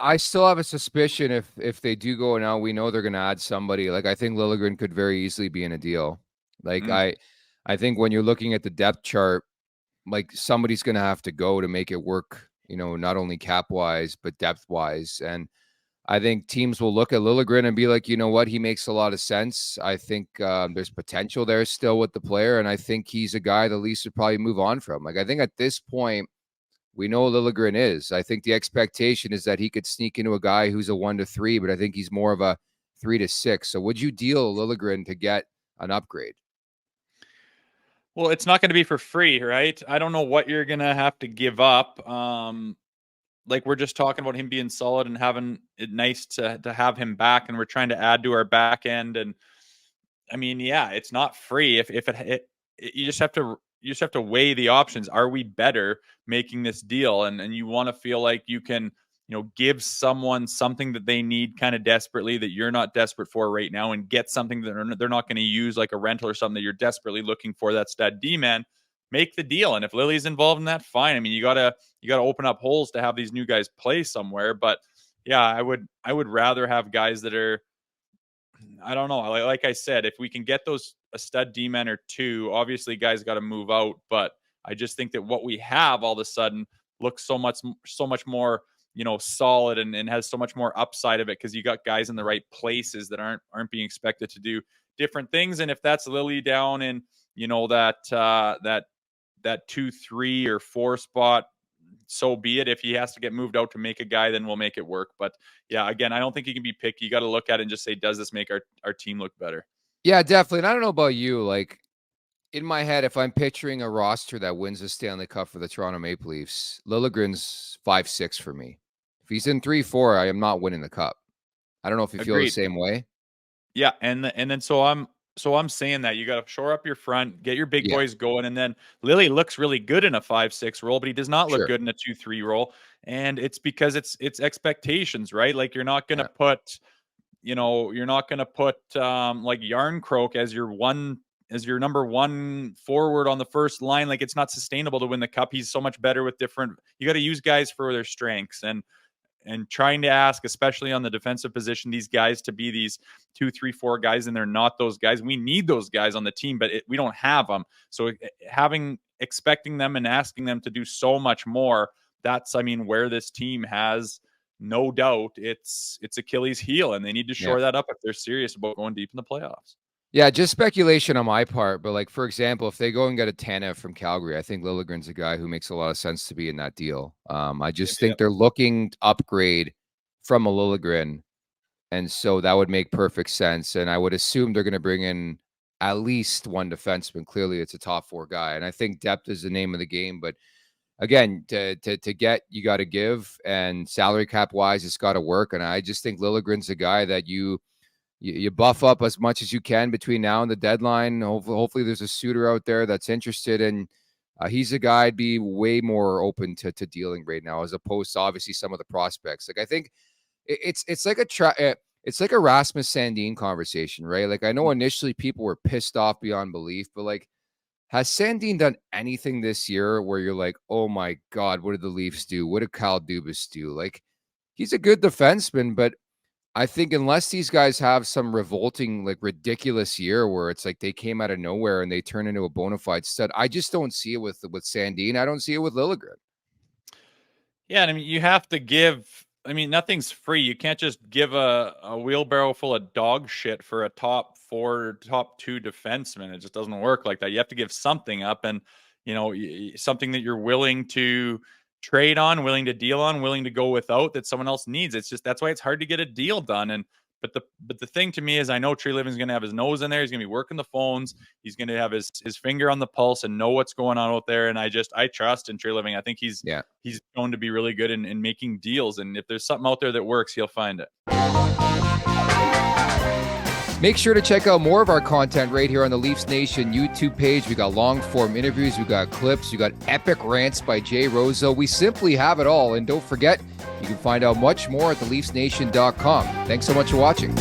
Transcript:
I still have a suspicion if they do go now, we know they're going to add somebody. Like I think Liljegren could very easily be in a deal. Like Mm. I think when you're looking at the depth chart, like somebody's going to have to go to make it work. Not only cap wise but depth wise, and I think teams will look at Liljegren and be like, you know what, he makes a lot of sense. I think there's potential there still with the player, and I think he's a guy the Leafs would probably move on from. Like I think at this point, we know Liljegren is. I think the expectation is that he could sneak into a guy who's a 1-3, but I think he's more of a 3-6. So would you deal Liljegren to get an upgrade? Well, it's not going to be for free, right? I don't know what you're going to have to give up. Like we're just talking about him being solid and having it nice to have him back, and we're trying to add to our back end. And I mean, yeah, it's not free. If you just have to weigh the options. Are we better making this deal? And you want to feel like you can, give someone something that they need kind of desperately that you're not desperate for right now, and get something that they're not going to use, like a rental or something that you're desperately looking for. That's that D-man. Make the deal. And if Lily's involved in that, fine. I mean, you gotta open up holes to have these new guys play somewhere. But yeah, I would rather have guys that are, I don't know. Like I said, if we can get those a stud D-man or two, obviously guys got to move out. But I just think that what we have all of a sudden looks so much more, solid and has so much more upside of it, because you got guys in the right places that aren't being expected to do different things. And if that's Lily down in, that 2, 3, or 4 spot, so be it. If he has to get moved out to make a guy, then we'll make it work. But yeah, again, I don't think you can be picky. You got to look at it and just say, does this make our team look better? Yeah, definitely. And I don't know about you. Like in my head, if I'm picturing a roster that wins the Stanley Cup for the Toronto Maple Leafs, Liljegren's 5-6 for me. If he's in 3-4, I am not winning the cup. I don't know if you feel the same way. Yeah, and then so I'm saying that you got to shore up your front, get your big boys going, and then Lily looks really good in a 5-6 role, but he does not look good in a 2-3 role, and it's because it's expectations, right? Like you're not going to put, like Yarncroke as your number one forward on the first line. Like it's not sustainable to win the cup. He's so much better with different. You got to use guys for their strengths, and trying to ask, especially on the defensive position, these guys to be these 2, 3, 4 guys, and they're not those guys. We need those guys on the team, but we don't have them. So expecting them and asking them to do so much more, that's, where this team has no doubt it's Achilles' heel, and they need to shore that up if they're serious about going deep in the playoffs. Yeah, just speculation on my part, but like for example, if they go and get a Tanev from Calgary, I think Liljegren's a guy who makes a lot of sense to be in that deal. I just think they're looking to upgrade from a Liljegren, and so that would make perfect sense. And I would assume they're going to bring in at least one defenseman. Clearly, it's a top 4 guy, and I think depth is the name of the game. But again, to get, you got to give, and salary cap wise, it's got to work. And I just think Liljegren's a guy that you buff up as much as you can between now and the deadline. Hopefully there's a suitor out there that's interested, and he's a guy I'd be way more open to dealing right now, as opposed to obviously some of the prospects. Like I think it's like it's like a Rasmus Sandin conversation, right? Like I know initially people were pissed off beyond belief, but like, has Sandin done anything this year where you're like, oh my God, what did the Leafs do? What did Kyle Dubas do? Like, he's a good defenseman, but I think unless these guys have some revolting, like ridiculous year where it's like they came out of nowhere and they turn into a bona fide stud, I just don't see it with Sandin. I don't see it with Liljegren. Yeah, and you have to give. Nothing's free. You can't just give a wheelbarrow full of dog shit for a top 4, top 2 defenseman. It just doesn't work like that. You have to give something up, and something that you're willing to trade on, willing to deal on, willing to go without, that someone else needs. It's just, that's why it's hard to get a deal done. And but the thing to me is, I know Treliving's going to have his nose in there. He's going to be working the phones. He's going to have his finger on the pulse and know what's going on out there. And I trust in Treliving. I think he's going to be really good in making deals. And if there's something out there that works, he'll find it. Make sure to check out more of our content right here on the Leafs Nation YouTube page. We got long form interviews, we got clips, we got epic rants by Jay Rosehill. We simply have it all. And don't forget, you can find out much more at theleafsnation.com. Thanks so much for watching.